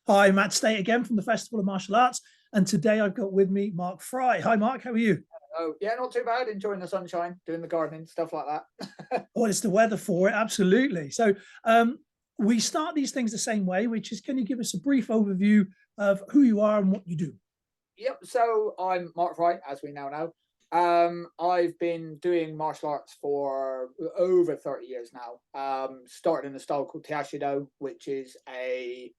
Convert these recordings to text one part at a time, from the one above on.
Hi, Matt Stait again from the Festival of Martial Arts. And today I've got with me Mark Fry. Hi, Mark. How are you? Oh, yeah, not too bad. Enjoying the sunshine, doing the gardening, stuff like that. Oh, it's the weather for it. Absolutely. So we start these things the same way, which is, can you give us a brief overview of who you are and what you do? Yep. So I'm Mark Wright, as we now know. I've been doing martial arts for over 30 years now. Started in a style called Taishido, which is a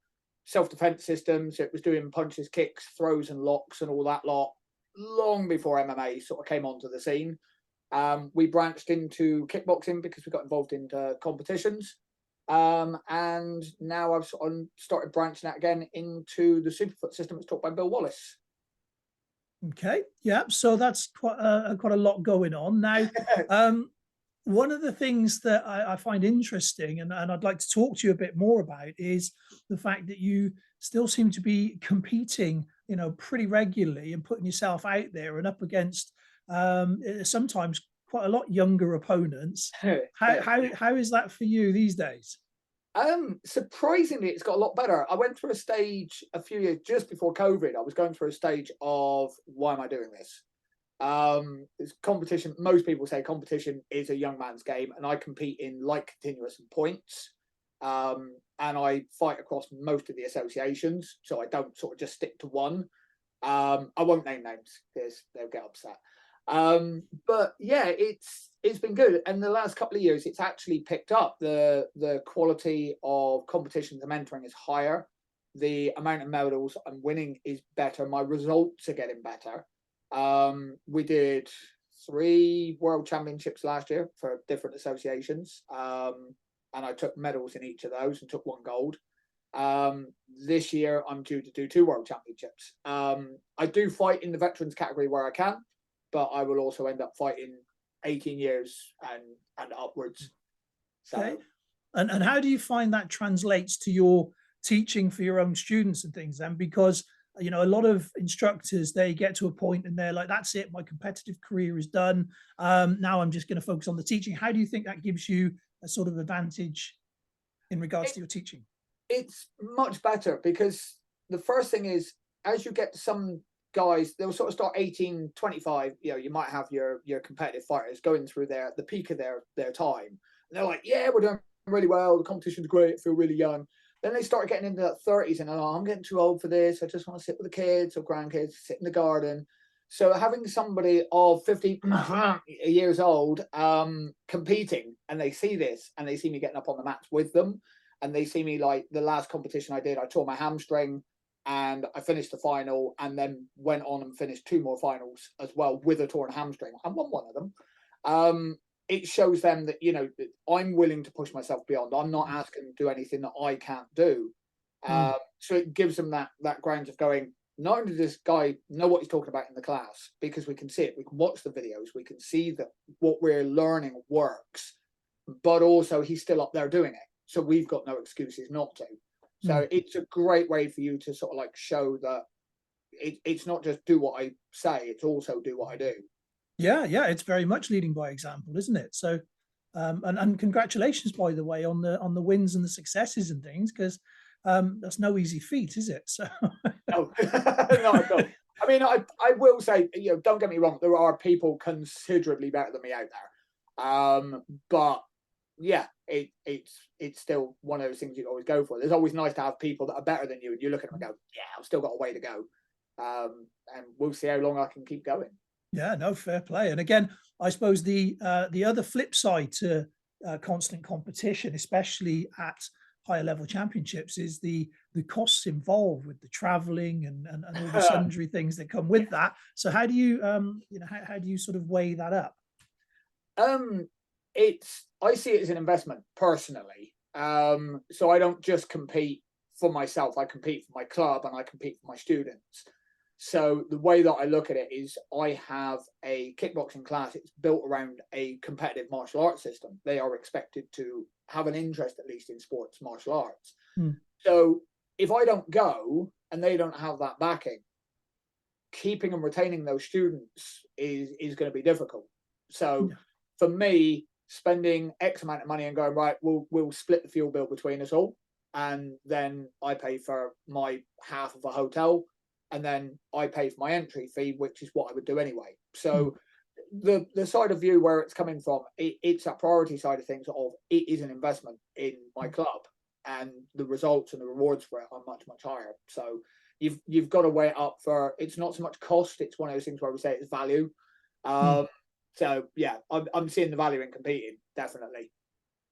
self-defense system. So it was doing punches, kicks, throws, and locks, and all that lot long before MMA sort of came onto the scene. We branched into kickboxing because we got involved in competitions. And now I've sort of started branching out again into the Superfoot system that's taught by Bill Wallace. Okay. Yeah. So that's quite a lot going on now. Um, One of the things that I find interesting and I'd like to talk to you a bit more about is the fact that you still seem to be competing, pretty regularly and putting yourself out there and up against sometimes quite a lot younger opponents. How is that for you these days? Surprisingly, it's got a lot better. I went through a stage a few years just before COVID. I was going through a stage of why am I doing this? It's competition. Most people say competition is a young man's game, and I compete in light continuous and points. And I fight across most of the associations, so I don't sort of just stick to one. I won't name names because they'll get upset. But yeah, it's been good. And the last couple of years, it's actually picked up. The quality of competitions I'm entering is higher. The amount of medals I'm winning is better. My results are getting better. We did 3 world championships last year for different associations. And I took medals in each of those and took 1 gold. This year I'm due to do 2 world championships. I do fight in the veterans category where I can, but I will also end up fighting 18 years and upwards. So Okay. And how do you find that translates to your teaching for your own students and things then? Because a lot of instructors, they get to a point and they're like, that's it, my competitive career is done. Now I'm just going to focus on the teaching. How do you think that gives you a sort of advantage in regards it, to your teaching? it's much better because the first thing is, as you get to some guys, they'll sort of start 18, 25. You might have your competitive fighters going through the peak of their time. And they're like, yeah, we're doing really well. The competition's great. I feel really young. Then they start getting into that 30s and, oh, I'm getting too old for this. I just want to sit with the kids or grandkids, sit in the garden. So having somebody of 50 years old competing, and they see this and they see me getting up on the mats with them, and they see me, like the last competition I did, I tore my hamstring and I finished the final and then went on and finished 2 more finals as well with a torn hamstring. I won one of them. It shows them that, that I'm willing to push myself beyond. I'm not asking them to do anything that I can't do. Mm. So it gives them that ground of going, not only does this guy know what he's talking about in the class, because we can see it, we can watch the videos, we can see that what we're learning works, but also he's still up there doing it. So we've got no excuses not to. So Mm. it's a great way for you to sort of like show that it's not just do what I say, it's also do what I do. Yeah, it's very much leading by example, isn't it? So, and congratulations, by the way, on the wins and the successes and things, because that's no easy feat, is it? So, No, not at all. I mean, I will say, don't get me wrong, there are people considerably better than me out there. But yeah, it's still one of those things you always go for. There's always nice to have people that are better than you, and you look at them and go, yeah, I've still got a way to go. And we'll see how long I can keep going. yeah, no, fair play. And again, I suppose the other flip side to constant competition, especially at higher level championships, is the costs involved with the traveling and all the sundry things that come with that. So how do you how do you sort of weigh that up? Um, I see it as an investment personally. So I don't just compete for myself. I compete for my club and I compete for my students. So the way that I look at it is I have a kickboxing class. It's built around a competitive martial arts system. They are expected to have an interest, at least, in sports martial arts. Hmm. So if I don't go and they don't have that backing, keeping and retaining those students is going to be difficult. So Yeah. for me, spending X amount of money and going, right, we'll split the fuel bill between us all. and then I pay for my half of a hotel, and then I pay for my entry fee, which is what I would do anyway. So the side of view where it's coming from, it's that priority side of things of it is an investment in my club, and the results and the rewards for it are much, much higher. So you've got to weigh it up for, it's not so much cost, it's one of those things where we say it's value. So yeah, I'm seeing the value in competing, definitely.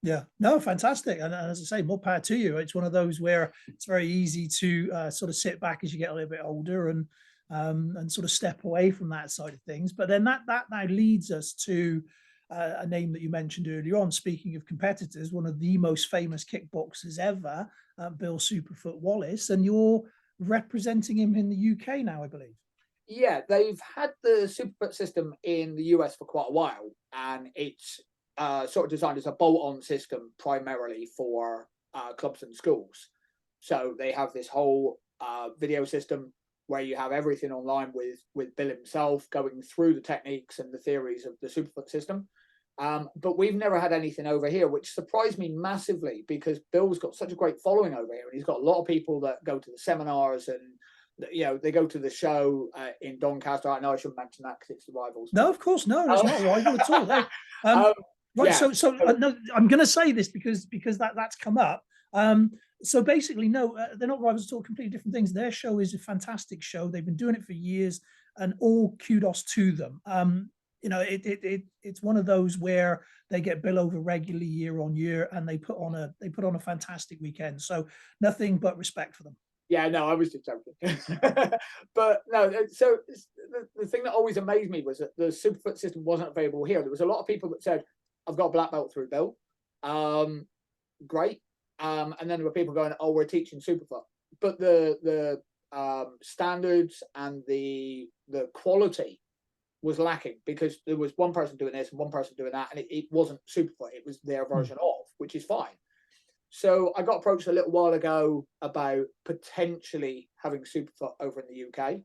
Yeah, no, fantastic. And as I say, more power to you. It's one of those where it's very easy to sort of sit back as you get a little bit older and sort of step away from that side of things. But then that now leads us to a name that you mentioned earlier on. Speaking of competitors, one of the most famous kickboxers ever, Bill Superfoot Wallace, and you're representing him in the UK now, I believe. Yeah, they've had the Superfoot system in the US for quite a while, and it's sort of designed as a bolt-on system primarily for clubs and schools. So they have this whole video system where you have everything online with Bill himself going through the techniques and the theories of the Superfoot system. But we've never had anything over here, which surprised me massively because Bill's got such a great following over here, and he's got a lot of people that go to the seminars and they go to the show in Doncaster. I know I shouldn't mention that because it's the rivals. No, of course, no, it's not a rival at all. They, right, yeah. No, I'm going to say this because that's come up. So basically, no, they're not rivals at all. Completely different things. Their show is a fantastic show. They've been doing it for years, and all kudos to them. It's one of those where they get Bill over regularly year on year, and they put on a fantastic weekend. So nothing but respect for them. Yeah, no, I was just joking. But no, so the thing that always amazed me was that the Superfoot system wasn't available here. There was a lot of people that said, I've got a black belt through Bill. Great. And then there were people going, oh, we're teaching Superfoot. But the standards and the quality was lacking because there was one person doing this and one person doing that, and it wasn't Superfoot. It was their version of, which is fine. So I got approached a little while ago about potentially having Superfoot over in the UK.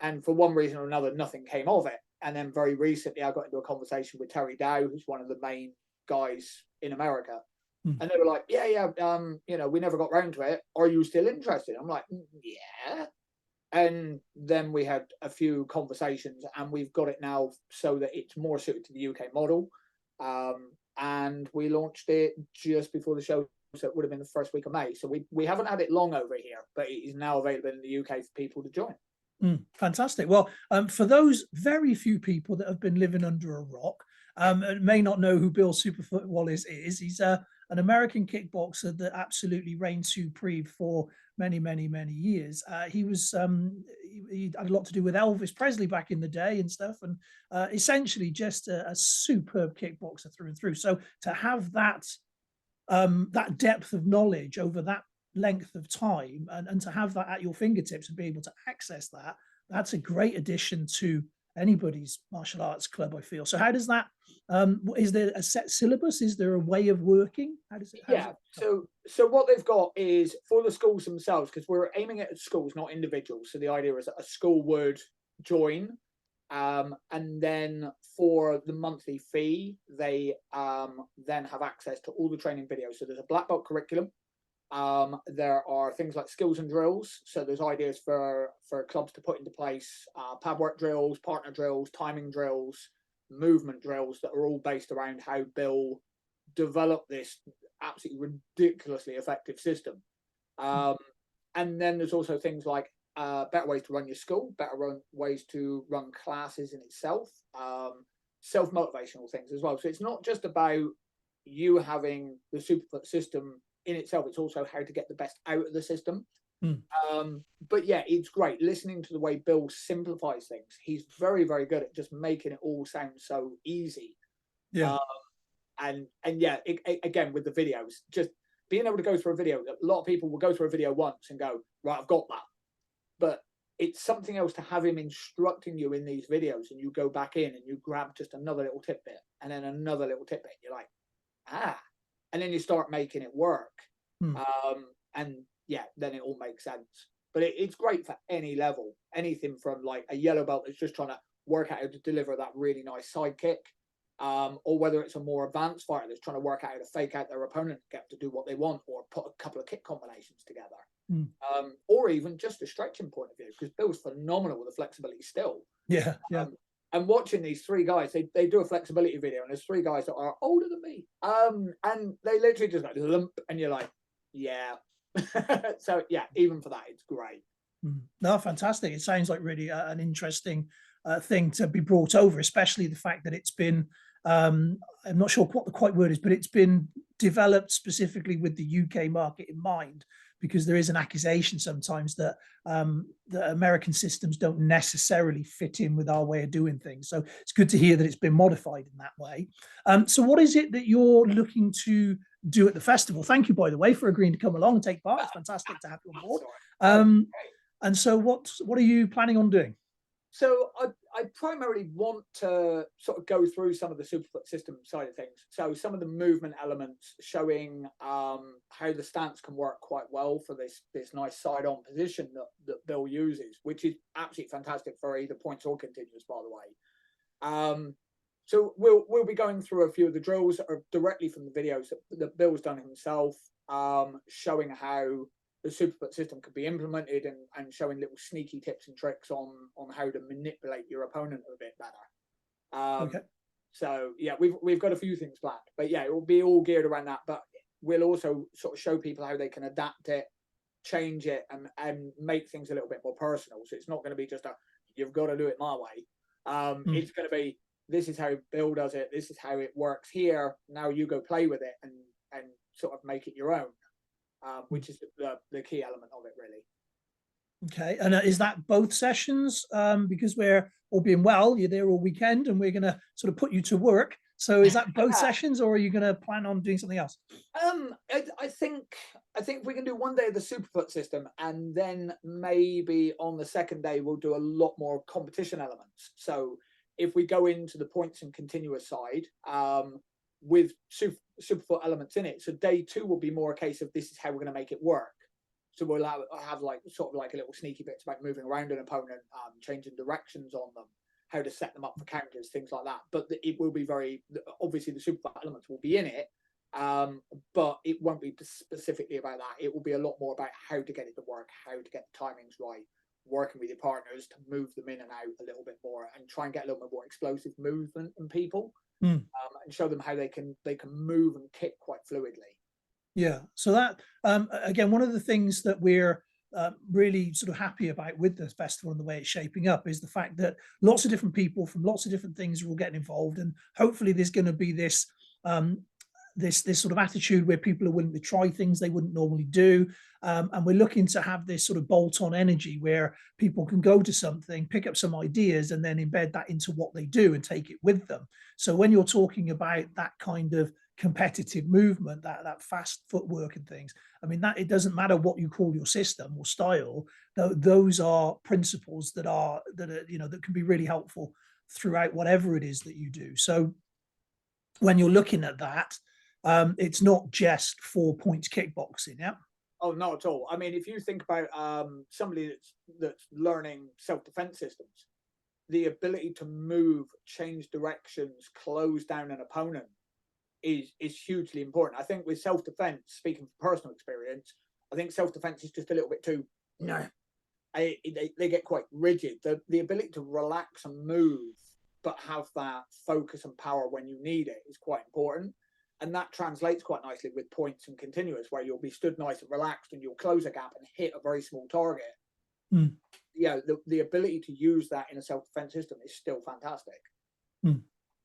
And for one reason or another, nothing came of it. And then very recently, I got into a conversation with Terry Dow, who's one of the main guys in America. And they were like, yeah, we never got round to it. Are you still interested? I'm like, yeah. And then we had a few conversations, and we've got it now so that it's more suited to the UK model. And we launched it just before the show. So it would have been the first week of May. So we haven't had it long over here, but it is now available in the UK for people to join. Fantastic. Well, for those very few people that have been living under a rock, and may not know who Bill Superfoot Wallace is, he's an American kickboxer that absolutely reigned supreme for many, many, many years. He had a lot to do with Elvis Presley back in the day and stuff, and essentially just a superb kickboxer through and through. So to have that depth of knowledge over that length of time and to have that at your fingertips and be able to access that's a great addition to anybody's martial arts club, I feel. So how does that is there a set syllabus? Is there a way of working? So what they've got is for the schools themselves, because we're aiming it at schools, not individuals. So the idea is that a school would join, and then for the monthly fee, they then have access to all the training videos. So there's a black belt curriculum. There are things like skills and drills. So there's ideas for clubs to put into place, pad work drills, partner drills, timing drills, movement drills that are all based around how Bill developed this absolutely ridiculously effective system. And then there's also things like better ways to run your school, better ways to run classes in itself, self-motivational things as well. So it's not just about you having the Superfoot system in itself, it's also how to get the best out of the system. But yeah, it's great listening to the way Bill simplifies things. He's very, very good at just making it all sound so easy. And yeah, again, with the videos, just being able to go through a video. A lot of people will go through a video once and go, right, I've got that. But it's something else to have him instructing you in these videos, and you go back in and you grab just another little tidbit and then another little tidbit. You're like, and then you start making it work. And yeah, then it all makes sense. But it's great for any level, anything from like a yellow belt that's just trying to work out how to deliver that really nice side kick, or whether it's a more advanced fighter that's trying to work out how to fake out their opponent, get to do what they want, or put a couple of kick combinations together. Or even just a stretching point of view, because Bill's phenomenal with the flexibility still. Yeah, and watching these three guys, they do a flexibility video, and there's three guys that are older than me, and they literally just like lump, and you're like, yeah. So yeah, even for that, it's great. No, fantastic. It sounds like really an interesting thing to be brought over, especially the fact that it's been, I'm not sure what the quite word is, but it's been developed specifically with the UK market in mind, because there is an accusation sometimes that the American systems don't necessarily fit in with our way of doing things. So it's good to hear that it's been modified in that way. So what is it that you're looking to do at the festival? Thank you, by the way, for agreeing to come along and take part. It's fantastic to have you on board. And so what are you planning on doing? So I primarily want to sort of go through some of the Superfoot system side of things. So some of the movement elements, showing how the stance can work quite well for this nice side-on position that Bill uses, which is absolutely fantastic for either points or continuous, by the way. So we'll be going through a few of the drills directly from the videos that Bill's done himself, showing how the Superfoot system could be implemented, and showing little sneaky tips and tricks on how to manipulate your opponent a bit better. Okay. So yeah, we've got a few things planned, but yeah, it will be all geared around that. But we'll also sort of show people how they can adapt it, change it, and make things a little bit more personal. So it's not going to be just you've got to do it my way. It's going to be, this is how Bill does it. This is how it works here. Now you go play with it and sort of make it your own. Which is the key element of it, really. Okay, and is that both sessions? Because we're all being well, you're there all weekend, and we're going to sort of put you to work. So is that both sessions, or are you going to plan on doing something else? I think we can do one day of the Superfoot system, and then maybe on the second day we'll do a lot more competition elements. So if we go into the points and continuous side, with Superfoot elements in it. So day 2 will be more a case of, this is how we're going to make it work. So we'll have like sort of like a little sneaky bits about moving around an opponent, changing directions on them, how to set them up for counters, things like that. But it will be very, obviously the Superfoot elements will be in it, but it won't be specifically about that. It will be a lot more about how to get it to work, how to get the timings right, working with your partners to move them in and out a little bit more, and try and get a little bit more explosive movement in people. And show them how they can move and kick quite fluidly. Yeah. So that again, one of the things that we're really sort of happy about with this festival and the way it's shaping up is the fact that lots of different people from lots of different things are all getting involved, and hopefully there's going to be this this sort of attitude where people are willing to try things they wouldn't normally do. And we're looking to have this sort of bolt-on energy where people can go to something, pick up some ideas, and then embed that into what they do and take it with them. So when you're talking about that kind of competitive movement, that fast footwork and things, I mean, that it doesn't matter what you call your system or style, those are principles that are that can be really helpful throughout whatever it is that you do. So when you're looking at that, it's not just 4 points kickboxing. Yeah. Oh, not at all. I mean, if you think about somebody that's learning self-defense systems, the ability to move, change directions, close down an opponent is hugely important. I think with self-defense, speaking from personal experience, I think self-defense is just a little bit too they get quite rigid. The ability to relax and move, but have that focus and power when you need it, is quite important. And that translates quite nicely with points and continuous, where you'll be stood nice and relaxed and you'll close a gap and hit a very small target. Yeah, the ability to use that in a self-defense system is still fantastic.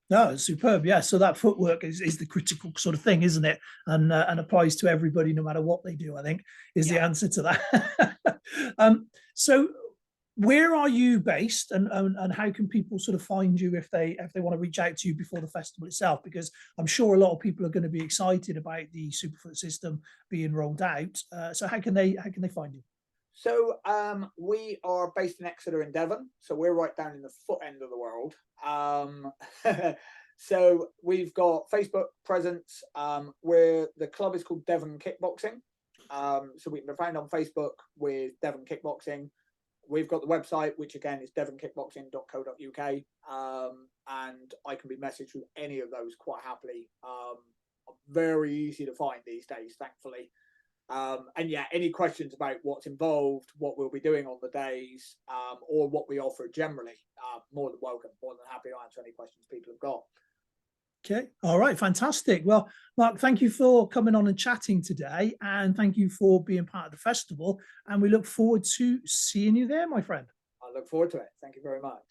No, it's superb. Yeah, so that footwork is the critical sort of thing, isn't it? And applies to everybody, no matter what they do, I think, is the answer to that. So where are you based, and how can people sort of find you if they want to reach out to you before the festival itself? Because I'm sure a lot of people are going to be excited about the Superfoot system being rolled out. So how can they find you? So we are based in Exeter in Devon, so we're right down in the foot end of the world. So we've got Facebook presence, where the club is called Devon Kickboxing. So we can be found on Facebook with Devon Kickboxing. we've got the website, which again is devonkickboxing.co.uk, and I can be messaged with any of those quite happily. Very easy to find these days, thankfully. And yeah, any questions about what's involved, what we'll be doing on the days, or what we offer generally, more than welcome, more than happy to answer any questions people have got. Okay. All right. Fantastic. Well, Mark, thank you for coming on and chatting today. And thank you for being part of the festival. And we look forward to seeing you there, my friend. I look forward to it. Thank you very much.